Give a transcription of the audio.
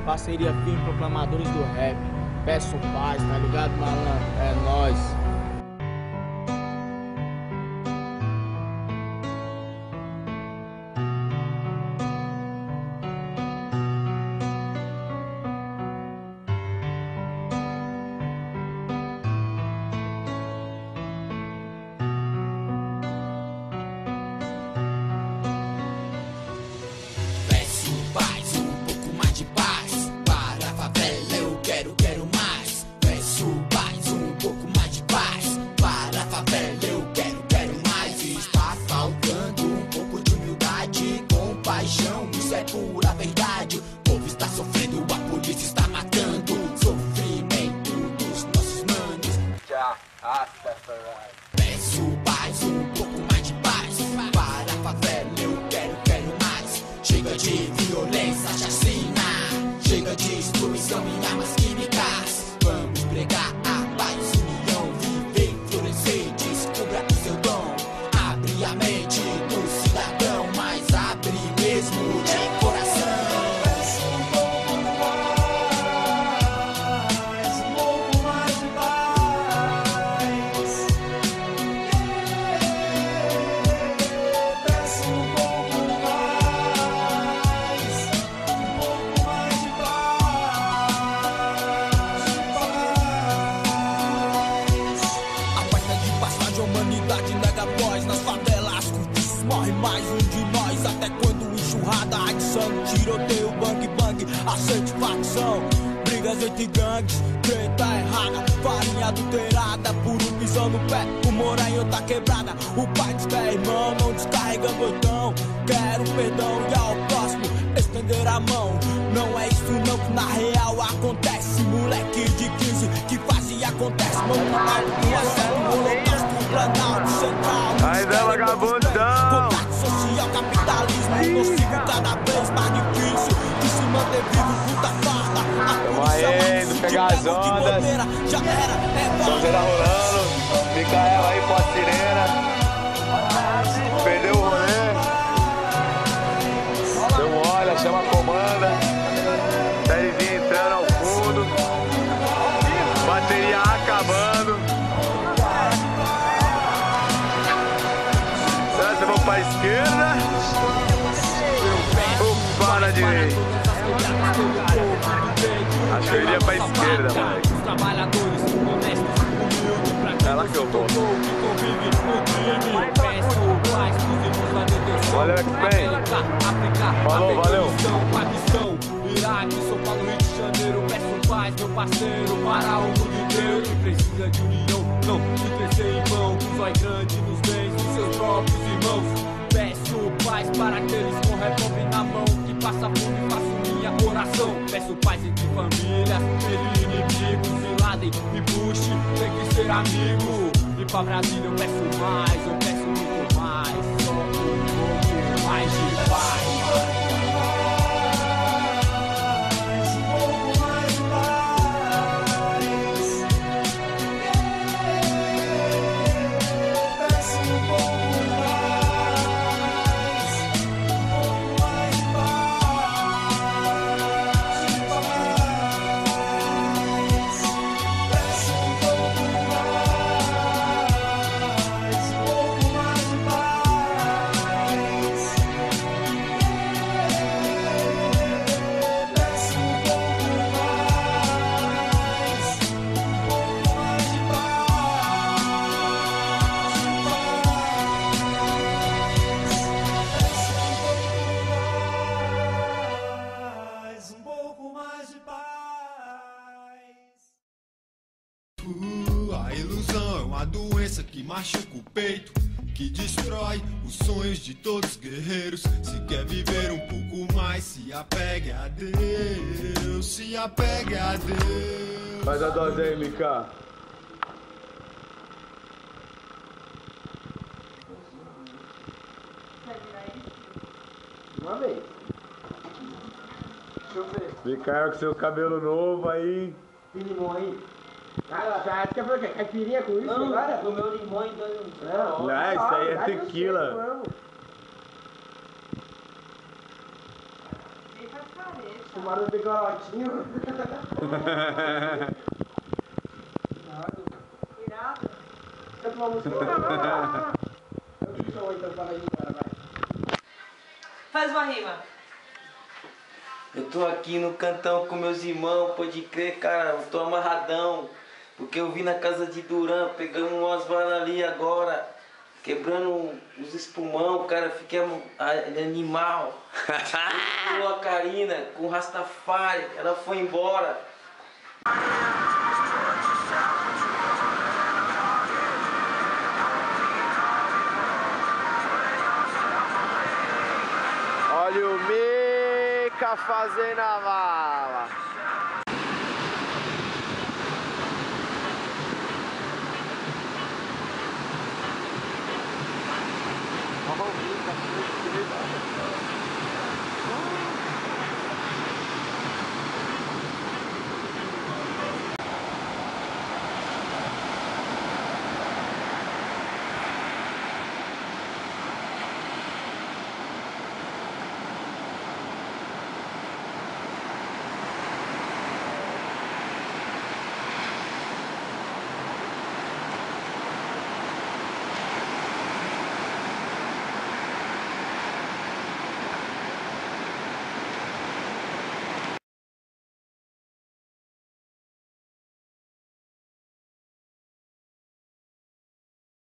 Parceria firme, proclamadores do rap. Peço paz, tá ligado, malandro? É nóis. Pura verdade, o povo está sofrendo, a polícia está matando. Sofrimento dos nossos manos. Peço paz, um pouco mais de paz. Para a favela eu quero mais. Chega de violência, chacina. Chega de destruição em armas químicas. Vamos pregar a paz, união, viver, florescer, descubra o seu dom. Abre a mente do cidadão, mas abre mesmo de tiroteio, bang bang, a satisfação. Brigas entre gangues, treta errada, farinha adulterada, puro pisão no pé, o morar em outra quebrada. O pai diz que é irmão, não descarrega botão. Quero perdão e ao próximo estender a mão. Não é isso não que na real acontece. Moleque de 15 que faz e acontece. Mano, no acerto, holocausto, Planalto Central. Aí dá vagabundão. Contato social, capitalismo nocivo, cada vez mais difícil de se manter vivo, puta farda. A polícia aí, do pegar as ondas. Já era, Sonzeira rolando, Micael aí, pós-sirena. Perdeu o rolê. Deu mole, chama a comanda. Sériezinha entrando ao fundo. Bateria acabando. Você vai pra esquerda ou para a direita? Acho que eu iria pra esquerda, moleque. É lá que eu vou. Valeu, X-Pen. Falou, valeu. Iraque, São Paulo, Rio de Janeiro, peço paz, meu parceiro, para o mundo inteiro que precisa de união, não se crescer em vão, com zóio grande nos bens dos seus próprios irmãos. Peço paz para aqueles com revólver na mão, que passa fome e faço minha oração. Peço paz entre famílias, entre inimigos, Bin Laden e Bush, tem que ser amigo. E pra Brasília eu peço mais, eu peço muito mais, só um pouco mais de paz. A ilusão é uma doença que machuca o peito, que destrói os sonhos de todos os guerreiros. Se quer viver um pouco mais, se apegue a Deus, se apegue a Deus. Faz a dose aí, Mika. Uma vez. Deixa eu ver. Mikael com seu cabelo novo aí. Tem limão aí? Cara, você quer fazer o quê? Caipirinha com isso agora? Comeu limão, então... Não, isso aí é tequila. Fumaram de garotinho. Irado. Quer tomar música? Eu te chamo então para ir embora, vai. Faz uma rima. Eu tô aqui no cantão com meus irmãos, pode crer, cara, eu tô amarradão. Porque eu vim na casa de Duran, pegando umas balas ali agora, quebrando os espumão, cara, fiquei animal. Pulou a Karina com o Rastafari, ela foi embora. Olha o Mica fazendo a vala.